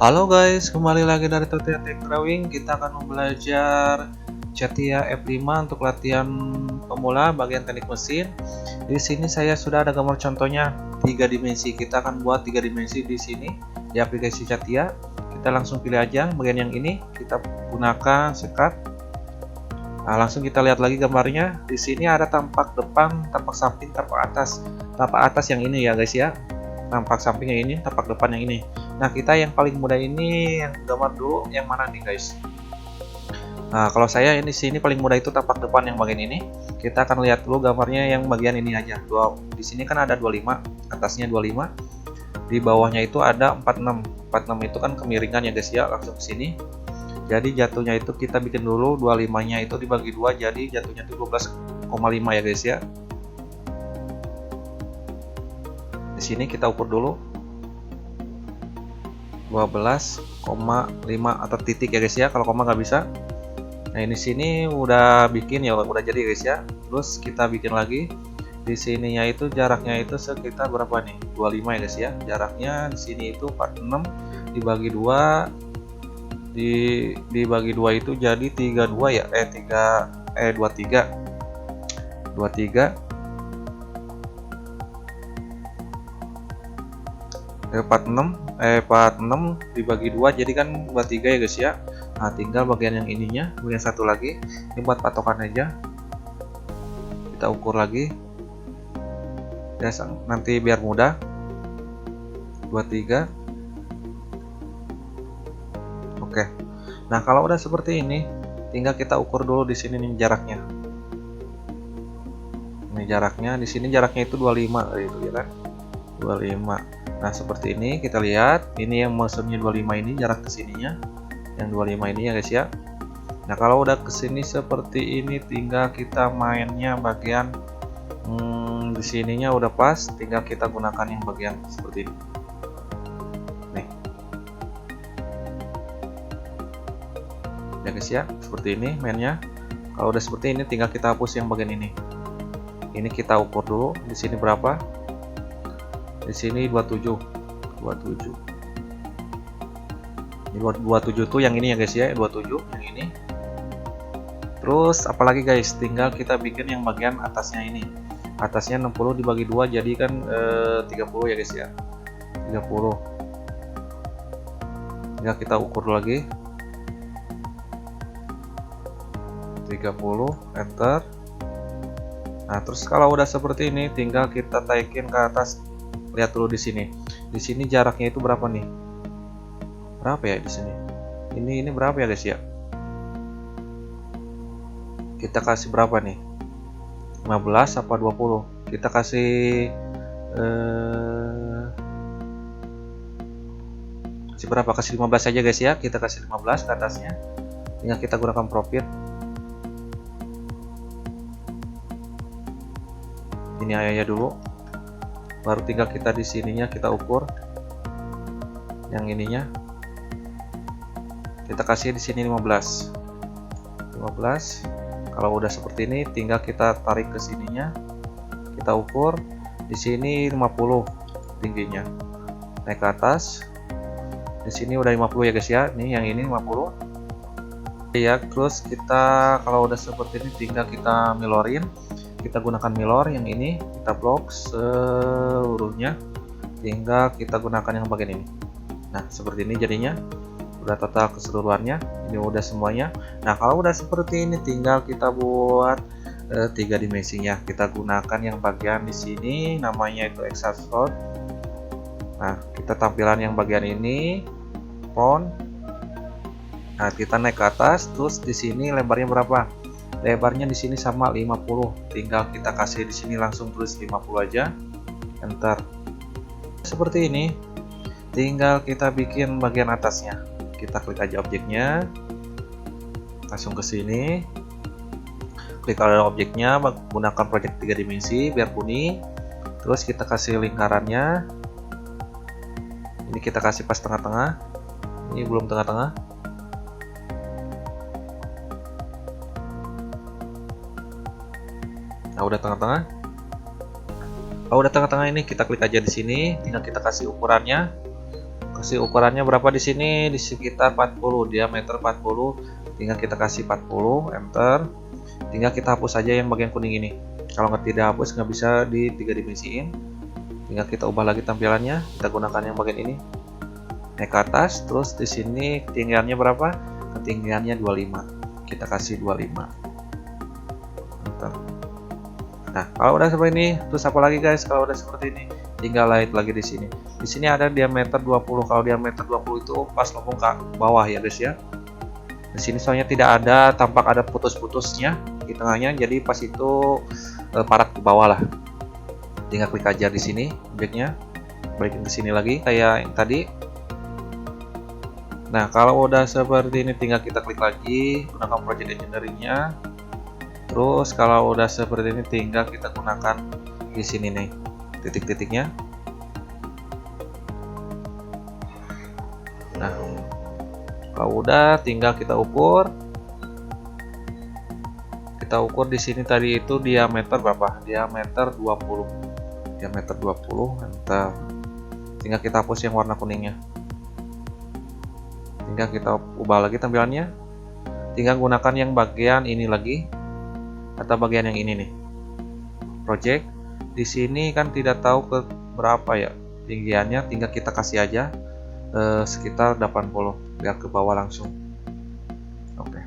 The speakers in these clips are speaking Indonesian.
Halo guys, kembali lagi dari Tutorial Tech Drawing. Kita akan belajar CATIA F5 untuk latihan pemula bagian teknik mesin. Di sini saya sudah ada gambar contohnya 3 dimensi. Kita akan buat 3 dimensi di sini di aplikasi CATIA. Kita langsung pilih aja bagian yang ini, kita gunakan sekat. Nah, langsung kita lihat lagi gambarnya. Di sini ada tampak depan, tampak samping, tampak atas. Tampak atas yang ini ya guys ya. Tampak sampingnya ini, tampak depan yang ini. Nah, kita yang paling mudah ini yang gambar dulu yang mana nih guys? Nah, kalau saya ini sini paling mudah itu tampak depan yang bagian ini. Kita akan lihat dulu gambarnya yang bagian ini aja. Di sini kan ada 25, atasnya 25. Di bawahnya itu ada 46. 46 itu kan kemiringan ya guys ya, langsung ke sini. Jadi jatuhnya itu kita bikin dulu 25-nya itu dibagi 2, jadi jatuhnya itu 12,5 ya guys ya. Di sini kita ukur dulu 12,5 atau titik ya guys ya, kalau koma nggak bisa. Nah, ini sini udah bikin ya, udah jadi guys ya. Terus kita bikin lagi di sininya itu jaraknya itu sekitar berapa nih? 25 ya guys ya. Jaraknya di sini itu 46 dibagi 2 dibagi 2 itu jadi 32 ya. 23 46 dibagi 2 jadi kan 23 ya guys ya. Nah, tinggal bagian yang ininya, bagian satu lagi ini buat patokan aja. Kita ukur lagi ya, nanti biar mudah. 23. Oke. Nah, kalau udah seperti ini tinggal kita ukur dulu di sini nih jaraknya. Ini jaraknya, di sini jaraknya itu 25 gitu ya kan. 25. Nah, seperti ini kita lihat, ini yang maksudnya 25 ini jarak kesininya, yang 25 ini ya guys ya. Nah, kalau udah kesini seperti ini tinggal kita mainnya bagian di sininya udah pas, tinggal kita gunakan yang bagian seperti ini. Nih. Ya guys ya, seperti ini mainnya. Kalau udah seperti ini tinggal kita hapus yang bagian ini. Ini kita ukur dulu di sini berapa? Di sini 27. Ini 27 tuh yang ini ya guys ya, 27 yang ini. Terus apalagi guys, tinggal kita bikin yang bagian atasnya ini. Atasnya 60 dibagi 2 jadi kan 30 ya guys ya. 30. Tinggal kita ukur lagi. 30, enter. Nah, terus kalau udah seperti ini tinggal kita taikin ke atas. Lihat dulu di sini. Di sini jaraknya itu berapa nih? Berapa ya di sini? Ini berapa ya guys ya? Kita kasih berapa nih? 15 apa 20? Kita kasih berapa? Kasih 15 aja guys ya. Kita kasih 15 ke atasnya. Tinggal kita gunakan profit. Ini ayahnya dulu. Baru tinggal kita di sininya kita ukur yang ininya, kita kasih di sini 15. Kalau udah seperti ini tinggal kita tarik ke sininya, kita ukur di sini 50 tingginya, naik ke atas. Di sini udah 50 ya guys ya. Nih yang ini 50 ya. Terus kita kalau udah seperti ini tinggal kita milorin. Kita gunakan milor yang ini, kita blok seluruhnya, tinggal kita gunakan yang bagian ini. Nah, seperti ini jadinya udah total keseluruhannya, ini udah semuanya. Nah, kalau udah seperti ini tinggal kita buat 3 dimensinya. Kita gunakan yang bagian di sini namanya itu exhaust rod. Nah, kita tampilan yang bagian ini font. Nah, kita naik ke atas, terus di sini lebarnya berapa? Lebarnya di sini sama 50. Tinggal kita kasih di sini langsung tulis 50 aja. Enter. Seperti ini. Tinggal kita bikin bagian atasnya. Kita klik aja objeknya. Langsung ke sini. Klik ada objeknya, menggunakan project 3 dimensi biar bunyi. Terus kita kasih lingkarannya. Ini kita kasih pas tengah-tengah. Ini belum tengah-tengah. Nah, udah tengah-tengah. Kalau udah tengah-tengah ini kita klik aja di sini, tinggal kita kasih ukurannya. kasih ukurannya berapa di sini, di sekitar 40, diameter 40, tinggal kita kasih 40, enter. Tinggal kita hapus saja yang bagian kuning ini. Kalau tidak hapus nggak bisa di 3 dimensiin. Tinggal kita ubah lagi tampilannya, kita gunakan yang bagian ini. Naik ke atas, terus di sini ketinggiannya berapa? Ketinggiannya 25. Kita kasih 25. Enter. Nah, kalau udah seperti ini, terus apa lagi guys? Kalau udah seperti ini, tinggal light lagi di sini. Di sini ada diameter 20. Kalau diameter 20 itu pas lempung ke bawah ya guys ya. Di sini soalnya tidak ada, tampak ada putus-putusnya di tengahnya, jadi pas itu parat ke bawah lah. Tinggal klik aja di sini objeknya, balikin ke sini lagi kayak yang tadi. Nah, kalau udah seperti ini tinggal kita klik lagi, gunakan project engineering-nya. Terus kalau udah seperti ini tinggal kita gunakan di sini nih titik-titiknya. Nah, kalau udah tinggal kita ukur. Kita ukur di sini tadi itu diameter berapa? Diameter 20. Diameter 20, enter. Tinggal kita hapus yang warna kuningnya. Tinggal kita ubah lagi tampilannya. Tinggal gunakan yang bagian ini lagi atau bagian yang ini nih. Project. Di sini kan tidak tahu ke berapa ya tinggiannya, tinggal kita kasih aja sekitar 80 biar ke bawah langsung. Oke.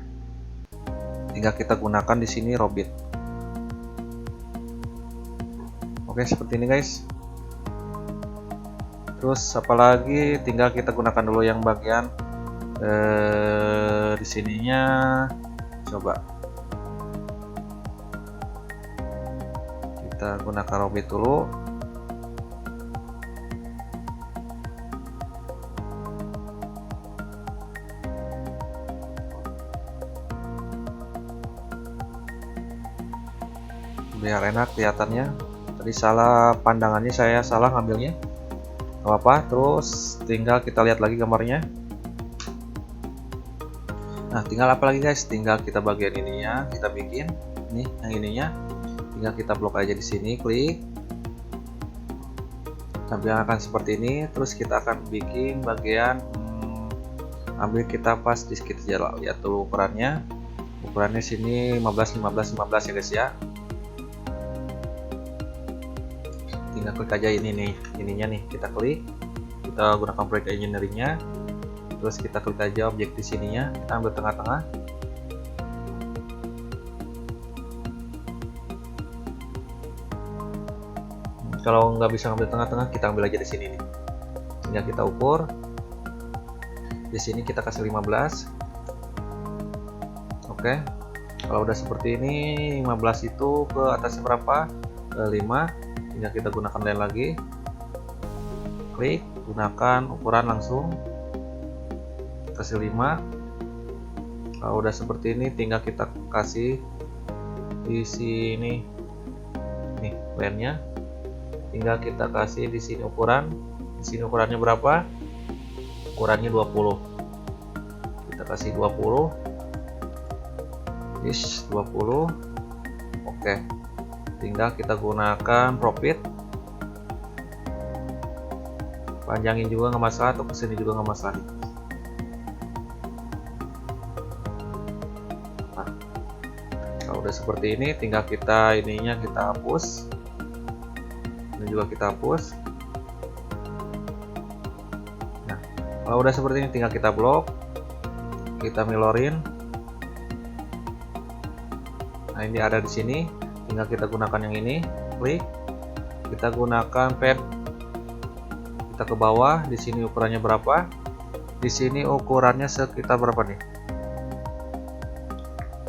Tinggal kita gunakan di sini robit. Oke, seperti ini guys. Terus apalagi tinggal kita gunakan dulu yang bagian di sininya. Coba kita gunakan robit dulu. Biar enak kelihatannya. Tadi salah pandangannya, saya salah ngambilnya. Gak apa-apa. Terus tinggal kita lihat lagi gambarnya. Nah, tinggal apa lagi guys? Tinggal kita bagian ininya kita bikin. Nih, yang ininya. Tinggal kita blok aja di sini, klik. Tampilan akan seperti ini. Terus kita akan bikin bagian ambil kita pas di sekitar, lihat dulu ukurannya. Ukurannya sini 15 15 15 ya guys ya. Tinggal klik aja ini nih, ininya nih, kita klik. Kita gunakan project engineering-nya. Terus kita klik aja objek di sininya, kita ambil tengah-tengah. Kalau nggak bisa ngambil tengah-tengah, kita ambil aja di sini nih. Tinggal kita ukur. Di sini kita kasih 15. Oke. Kalau udah seperti ini, 15 itu ke atasnya berapa? 5. Tinggal kita gunakan lain lagi. Klik, gunakan ukuran langsung. Kasih 5. Kalau udah seperti ini, tinggal kita kasih di sini nih line-nya. Tinggal kita kasih di sini ukuran. Di sini ukurannya berapa? Ukurannya 20. Kita kasih 20. Yes, 20. Oke. Tinggal kita gunakan profit. Panjangin juga nggak masalah, atau kesini juga nggak masalah. Nah, kalau udah seperti ini, tinggal kita ininya kita hapus. Ini juga kita hapus. Nah, kalau udah seperti ini, tinggal kita blok, kita milorin. Nah, ini ada di sini. Tinggal kita gunakan yang ini, klik. Kita gunakan pad. Kita ke bawah. Di sini ukurannya berapa? Di sini ukurannya sekitar berapa nih?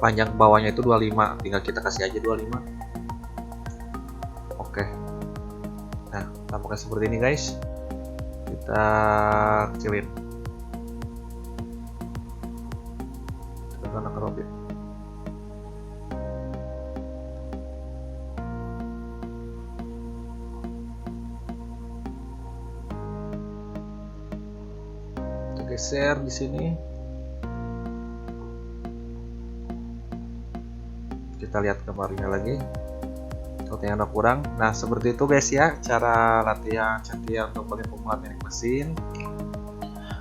Panjang bawahnya itu 25. Tinggal kita kasih aja 25. Oke. Nah, tampaknya seperti ini guys. Kita kecilin. Kita gunakan robit. Geser di sini. Kita lihat gambarnya lagi. Kalau yang ada kurang. Nah, seperti itu guys ya cara latihan untuk bagian pembuatan teknik mesin.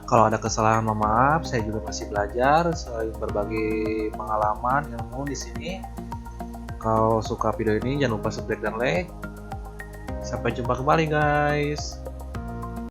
Kalau ada kesalahan mohon maaf, saya juga masih belajar, selain berbagi pengalaman, ilmu di sini. Kalau suka video ini jangan lupa subscribe dan like. Sampai jumpa kembali guys.